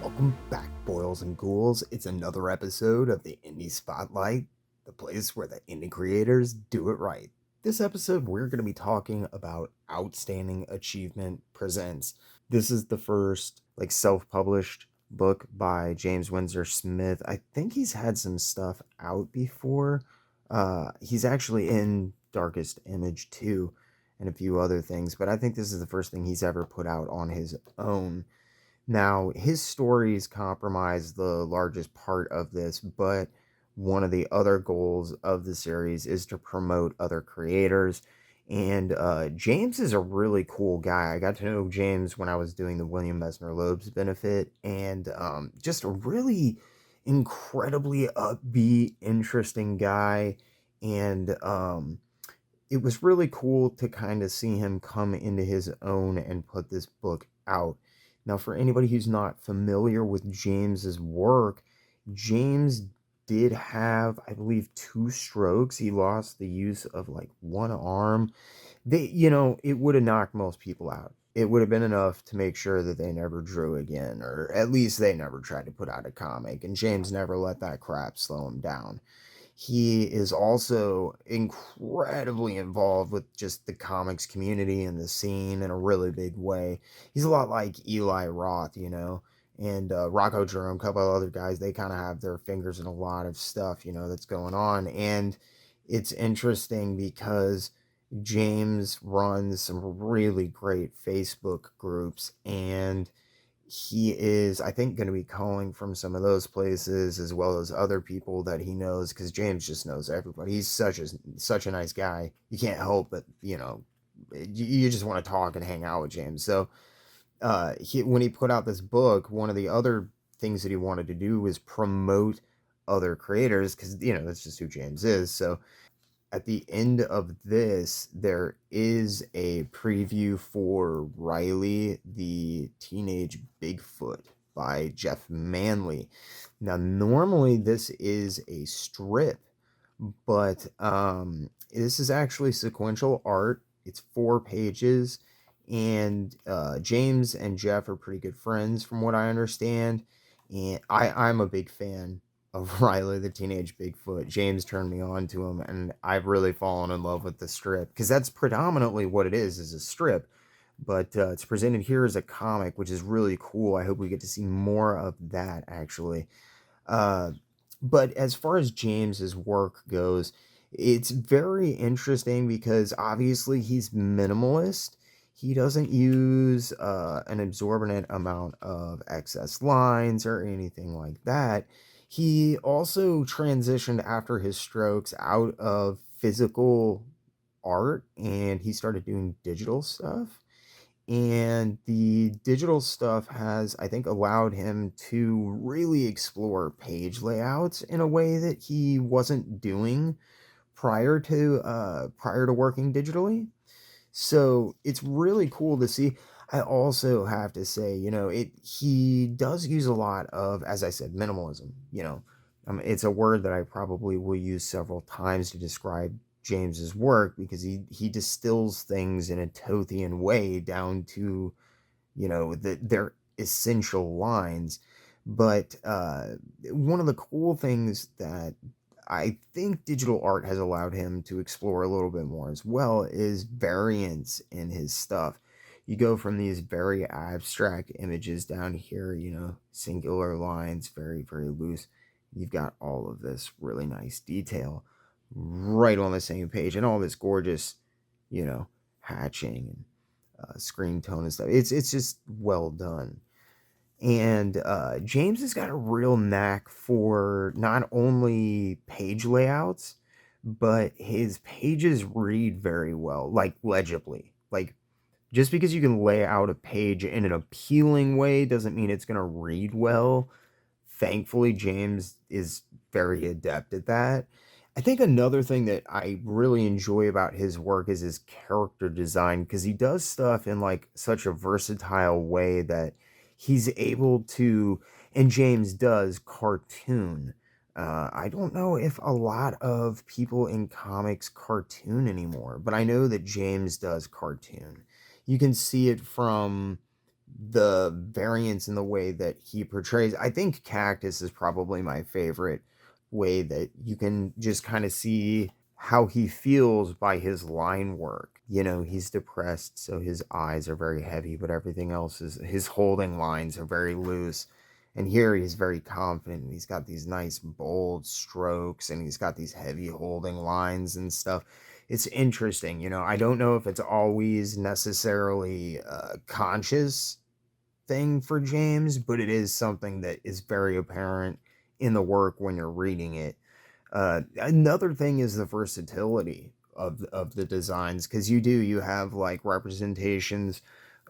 Welcome back, boils and ghouls. It's another episode of the Indie Spotlight, the place where the indie creators do it right. This episode, we're going to be talking about Outstanding Achievement Presents. This is the first, self-published book by James Windsor-Smith. I think he's had some stuff out before. He's actually in Darkest Image too, and a few other things, but I think this is the first thing he's ever put out on his own. Now, his stories compromise the largest part of this, but one of the other goals of the series is to promote other creators. And James is a really cool guy. I got to know James when I was doing the William Messner Loeb's benefit, and just a really incredibly upbeat, interesting guy. And it was really cool to kind of see him come into his own and put this book out. Now, for anybody who's not familiar with James's work, James did have, I believe, two strokes. He lost the use of like one arm. It would have knocked most people out. It would have been enough to make sure that they never drew again, or at least they never tried to put out a comic. And James never let that crap slow him down. He is also incredibly involved with just the comics community and the scene in a really big way. He's a lot like Eli Roth, and Rocco Jerome, a couple of other guys. They kind of have their fingers in a lot of stuff, that's going on. And it's interesting because James runs some really great Facebook groups, and he is, I think, going to be calling from some of those places as well as other people that he knows, because James just knows everybody. He's such a nice guy. You can't help but you just want to talk and hang out with James. So when he put out this book, one of the other things that he wanted to do was promote other creators, because that's just who James is. So at the end of this, there is a preview for Riley, the Teenage Bigfoot by Jeff Manley. Now, normally this is a strip, but this is actually sequential art. It's 4 pages, and James and Jeff are pretty good friends, from what I understand. And I'm a big fan of Riley the Teenage Bigfoot. James turned me on to him, and I've really fallen in love with the strip, because that's predominantly what it is a strip. But it's presented here as a comic, which is really cool. I hope we get to see more of that, actually. Uh, but as far as James's work goes, it's very interesting because obviously he's minimalist. He doesn't use an exorbitant amount of excess lines or anything like that. He also transitioned after his strokes out of physical art, and he started doing digital stuff. And the digital stuff has, I think, allowed him to really explore page layouts in a way that he wasn't doing prior to working digitally. So it's really cool to see. I also have to say, he does use a lot of, as I said, minimalism. It's a word that I probably will use several times to describe James's work, because he distills things in a Tothian way down to, their essential lines. But one of the cool things that I think digital art has allowed him to explore a little bit more as well is variance in his stuff. You go from these very abstract images down here, singular lines, very, very loose. You've got all of this really nice detail right on the same page, and all this gorgeous, hatching and screen tone and stuff. It's just well done. And James has got a real knack for not only page layouts, but his pages read very well, like legibly. Like, just because you can lay out a page in an appealing way doesn't mean it's going to read well. Thankfully, James is very adept at that. I think another thing that I really enjoy about his work is his character design, because he does stuff in like such a versatile way that he's able to, and James does, cartoon. I don't know if a lot of people in comics cartoon anymore, but I know that James does cartoon. You can see it from the variance in the way that he portrays. I think Cactus is probably my favorite way that you can just kind of see how he feels by his line work. He's depressed, so his eyes are very heavy, but everything else is his holding lines are very loose. And here he's very confident. And he's got these nice bold strokes and he's got these heavy holding lines and stuff. It's interesting. I don't know if it's always necessarily conscious thing for James, but it is something that is very apparent in the work when you're reading it. Another thing is the versatility of the designs, because you have like representations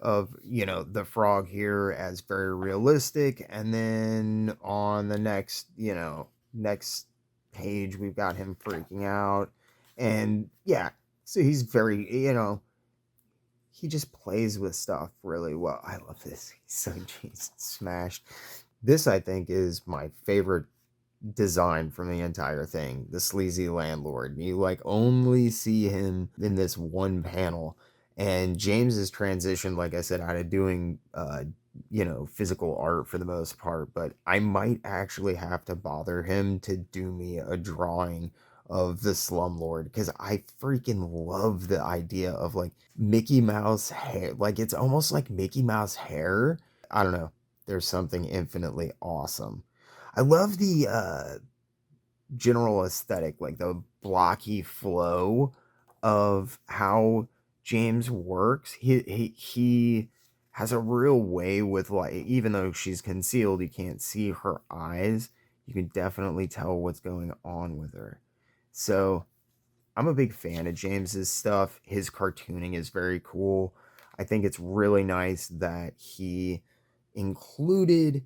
of the frog here as very realistic, and then on the next page we've got him freaking out, and yeah, so he's very he just plays with stuff really well. I love this. He's so Jesus smashed. This, I think, is my favorite design from the entire thing. The sleazy landlord. You like only see him in this one panel. And James has transitioned, like I said, out of doing physical art for the most part, but I might actually have to bother him to do me a drawing of the slumlord, because I freaking love the idea of like Mickey Mouse hair. Like it's almost like Mickey Mouse hair. I don't know. There's something infinitely awesome. I love the general aesthetic, like the blocky flow of how James works. He has a real way with, like, even though she's concealed, you can't see her eyes. You can definitely tell what's going on with her. So I'm a big fan of James's stuff. His cartooning is very cool. I think it's really nice that he included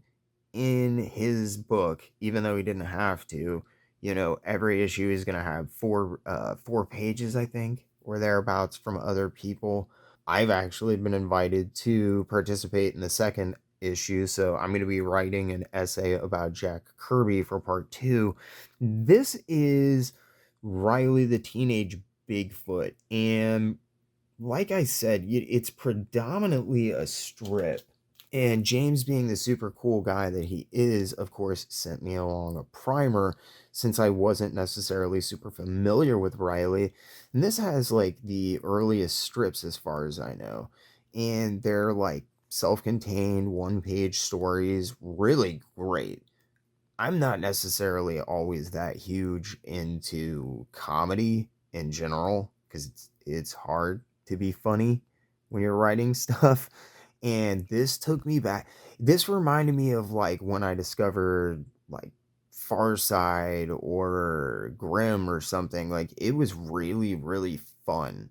in his book, even though he didn't have to, every issue is gonna have four pages, I think, or thereabouts, from other people. I've actually been invited to participate in the second issue, so I'm gonna be writing an essay about Jack Kirby for part two. This is Riley the Teenage Bigfoot, and like I said, it's predominantly a strip. And James, being the super cool guy that he is, of course, sent me along a primer since I wasn't necessarily super familiar with Riley. And this has like the earliest strips as far as I know. And they're like self contained, one page stories, really great. I'm not necessarily always that huge into comedy in general, because it's hard to be funny when you're writing stuff. And this took me back. This reminded me of like when I discovered like Far Side or Grimm or something. Like it was really, really fun.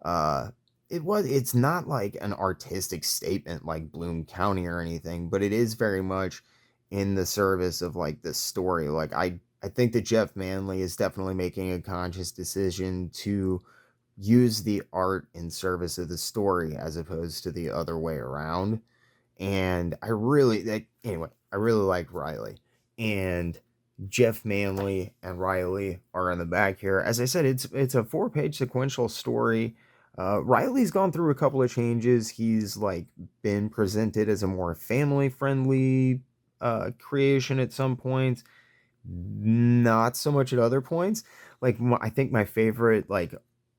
uh it's not like an artistic statement like Bloom County or anything, but it is very much in the service of like the story. Like I think that Jeff Manley is definitely making a conscious decision to use the art in service of the story as opposed to the other way around. And I really like Riley. And Jeff Manley and Riley are in the back here. As I said, it's a 4-page sequential story. Riley's gone through a couple of changes. He's like been presented as a more family friendly creation at some points, not so much at other points. Like I think my favorite like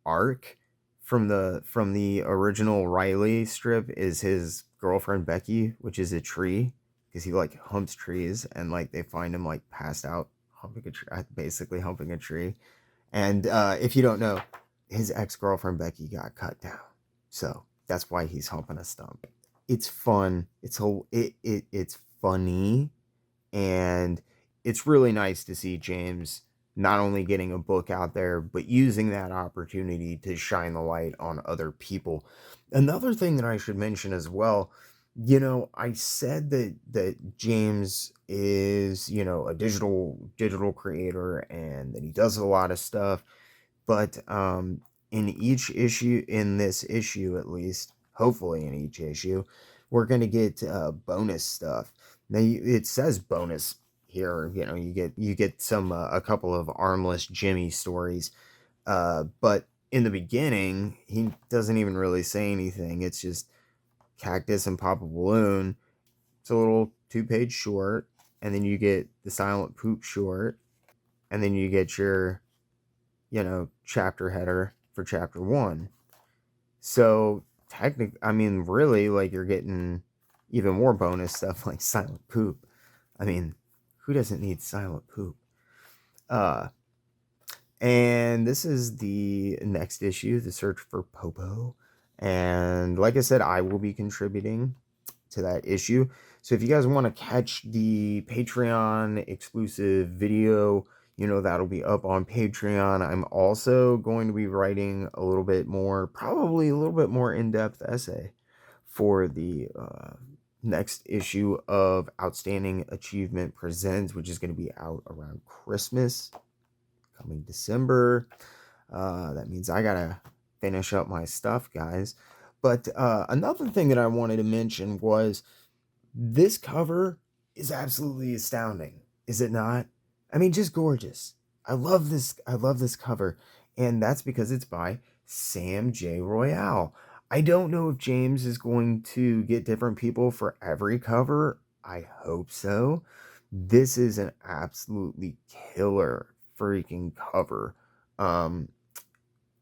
arc from the original Riley strip is his girlfriend Becky, which is a tree, because he like humps trees, and like they find him like passed out humping a tree, basically humping a tree. And if you don't know, his ex-girlfriend Becky got cut down, so that's why he's humping a stump. It's fun. It's funny, and it's really nice to see James not only getting a book out there, but using that opportunity to shine the light on other people. Another thing that I should mention as well, I said that James is, a digital creator and that he does a lot of stuff, but in this issue at least, hopefully in each issue, we're going to get bonus stuff. Now it says bonus here, you get some a couple of armless Jimmy stories, but in the beginning he doesn't even really say anything. It's just Cactus and Papa Balloon. It's a little 2-page short, and then you get the Silent Poop short, and then you get your, chapter header for chapter 1. So technically, I mean, really, like, you're getting even more bonus stuff like Silent Poop. I mean, who doesn't need Silent Poop? Uh, and this is the next issue, The Search for Popo. And like I said, I will be contributing to that issue. So if you guys want to catch the Patreon exclusive video, that'll be up on Patreon. I'm also going to be writing a little bit more, probably a little bit more in-depth essay for the next issue of Outstanding Achievement Presents, which is going to be out around Christmas, coming December. That means I gotta finish up my stuff, guys. But another thing that I wanted to mention was this cover is absolutely astounding, is it not? I mean, just gorgeous. I love this. I love this cover, and that's because it's by Sam J. Royale. I don't know if James is going to get different people for every cover. I hope so. This is an absolutely killer freaking cover. Um,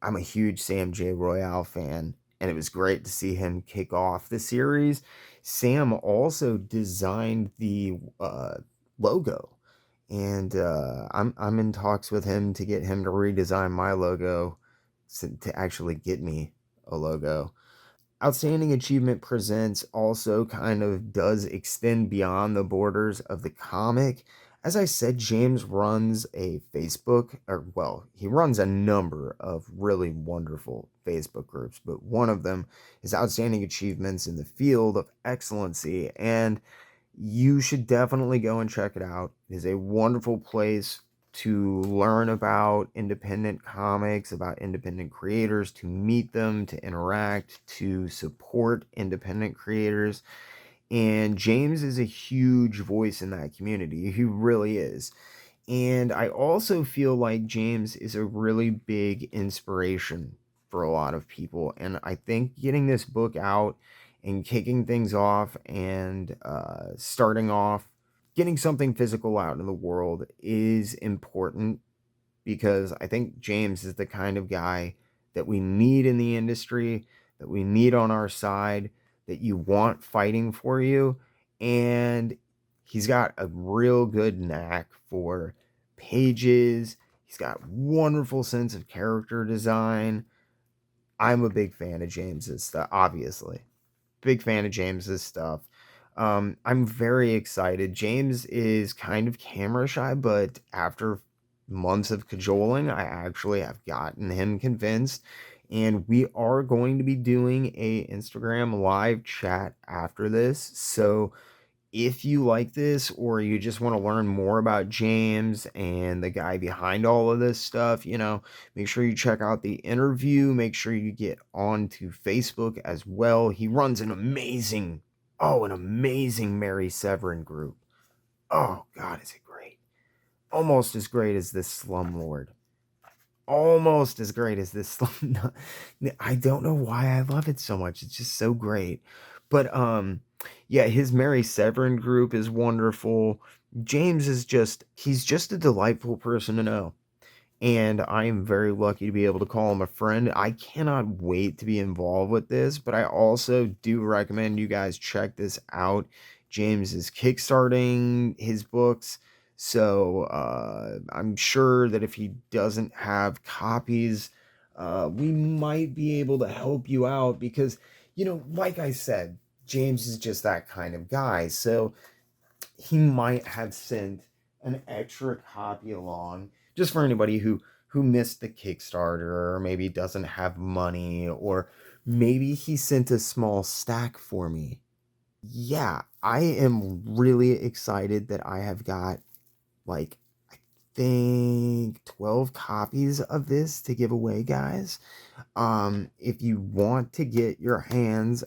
I'm a huge Sam J. Royale fan, and it was great to see him kick off the series. Sam also designed the logo, and I'm in talks with him to get him to redesign my logo to actually get me a logo. Outstanding Achievement Presents also kind of does extend beyond the borders of the comic. As I said, James runs a Facebook, or well, he runs a number of really wonderful Facebook groups, but one of them is Outstanding Achievements in the Field of Excellency, and you should definitely go and check it out. It is a wonderful place to learn about independent comics, about independent creators, to meet them, to interact, to support independent creators. And James is a huge voice in that community. He really is. And I also feel like James is a really big inspiration for a lot of people. And I think getting this book out and kicking things off and starting off, getting something physical out in the world is important, because I think James is the kind of guy that we need in the industry, that we need on our side, that you want fighting for you. And he's got a real good knack for pages. He's got wonderful sense of character design. I'm a big fan of James's stuff, obviously. Big fan of James's stuff. I'm very excited. James is kind of camera shy, but after months of cajoling, I actually have gotten him convinced. And we are going to be doing a Instagram live chat after this. So if you like this, or you just want to learn more about James and the guy behind all of this stuff, make sure you check out the interview. Make sure you get onto Facebook as well. He runs an amazing Mary Severin group. Oh, God, is it great? Almost as great as this slumlord. Almost as great as this. I don't know why I love it so much. It's just so great. But yeah, his Mary Severin group is wonderful. James is he's just a delightful person to know. And I am very lucky to be able to call him a friend. I cannot wait to be involved with this, but I also do recommend you guys check this out. James is kickstarting his books, so I'm sure that if he doesn't have copies, we might be able to help you out, because, like I said, James is just that kind of guy. So he might have sent an extra copy along, just for anybody who missed the Kickstarter, or maybe doesn't have money, or maybe he sent a small stack for me. Yeah, I am really excited that I have got, like, I think 12 copies of this to give away, guys. If you want to get your hands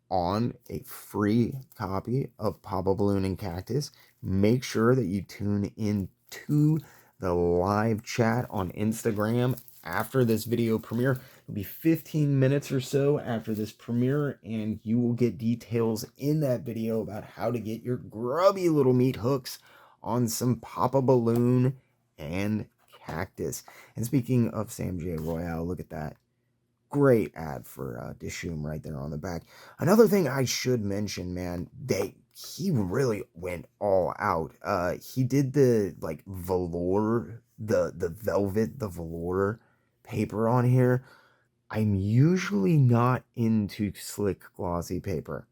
on a free copy of Papa Balloon and Cactus, make sure that you tune in to the live chat on Instagram after this video premiere. It'll be 15 minutes or so after this premiere, and you will get details in that video about how to get your grubby little meat hooks on some Papa Balloon and Cactus. And speaking of Sam J. Royale, look at that. Great ad for Dishoom right there on the back. Another thing I should mention, man, he really went all out. He did the like velour, the velvet, the velour paper on here. I'm usually not into slick glossy paper.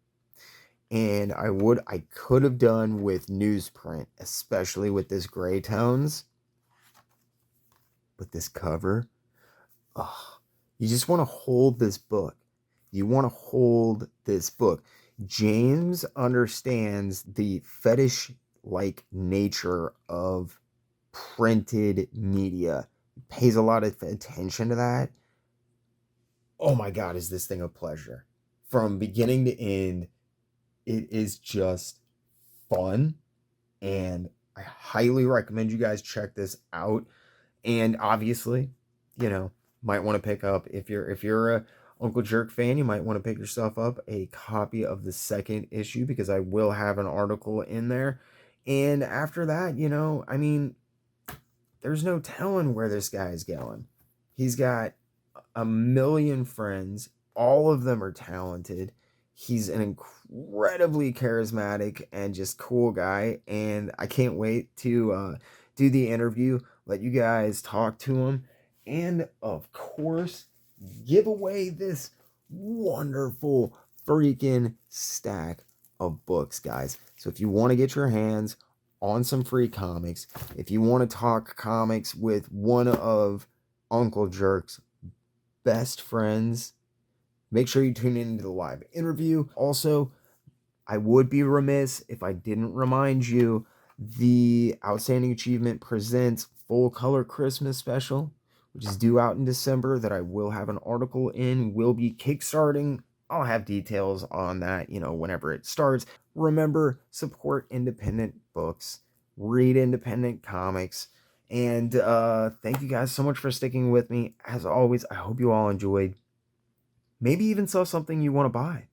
And I could have done with newsprint, especially with this gray tones. But this cover, oh, you just want to hold this book. You want to hold this book. James understands the fetish-like nature of printed media. He pays a lot of attention to that. Oh my God, is this thing a pleasure. From beginning to end, it is just fun. And I highly recommend you guys check this out. And obviously, might want to pick up, if you're a Uncle Jerk fan, you might want to pick yourself up a copy of the second issue, because I will have an article in there. And after that, there's no telling where this guy's going. He's got a million friends. All of them are talented. He's an incredibly charismatic and just cool guy. And I can't wait to do the interview, let you guys talk to him, and of course, give away this wonderful freaking stack of books, guys. So if you want to get your hands on some free comics, if you want to talk comics with one of Uncle Jerk's best friends, make sure you tune into the live interview. Also, I would be remiss if I didn't remind you, the Outstanding Achievement Presents Full Color Christmas Special, which is due out in December, that I will have an article in, will be kickstarting. I'll have details on that, whenever it starts. Remember, support independent books, read independent comics, and thank you guys so much for sticking with me. As always, I hope you all enjoyed. Maybe even saw something you want to buy,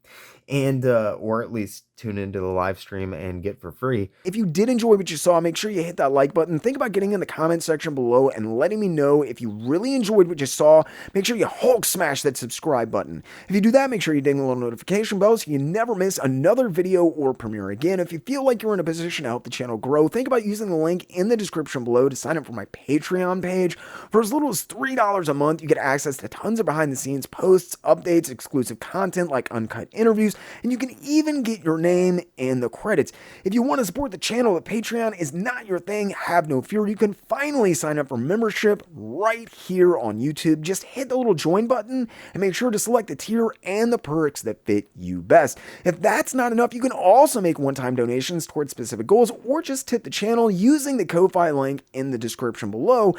and or at least tune into the live stream and get for free. If you did enjoy what you saw, make sure you hit that like button. Think about getting in the comment section below and letting me know if you really enjoyed what you saw. Make sure you Hulk smash that subscribe button. If you do that, make sure you ding the little notification bell so you never miss another video or premiere. Again, if you feel like you're in a position to help the channel grow, think about using the link in the description below to sign up for my Patreon page. For as little as $3 a month, you get access to tons of behind the scenes posts, updates, exclusive content like uncut interviews, and you can even get your name in the credits. If you want to support the channel, but Patreon is not your thing, have no fear. You can finally sign up for membership right here on YouTube. Just hit the little join button and make sure to select the tier and the perks that fit you best. If that's not enough, you can also make one-time donations towards specific goals, or just tip the channel using the Ko-Fi link in the description below.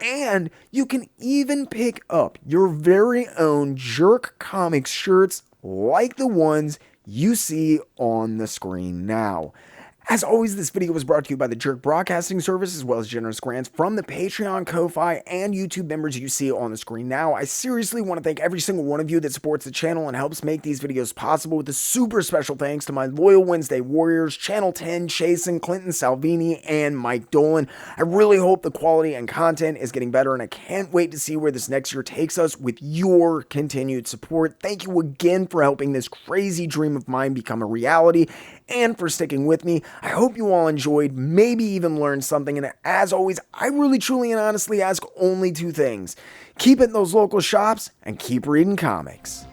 And you can even pick up your very own Jerk Comics shirts like the ones you see on the screen now. As always, this video was brought to you by the Jerk Broadcasting Service, as well as generous grants from the Patreon, Ko-Fi, and YouTube members you see on the screen now. I seriously want to thank every single one of you that supports the channel and helps make these videos possible, with a super special thanks to my loyal Wednesday Warriors, Channel 10, Chasen, Clinton Salvini, and Mike Dolan. I really hope the quality and content is getting better, and I can't wait to see where this next year takes us with your continued support. Thank you again for helping this crazy dream of mine become a reality, and for sticking with me. I hope you all enjoyed, maybe even learned something, and as always, I really, truly, and honestly ask only two things. Keep it in those local shops, and keep reading comics.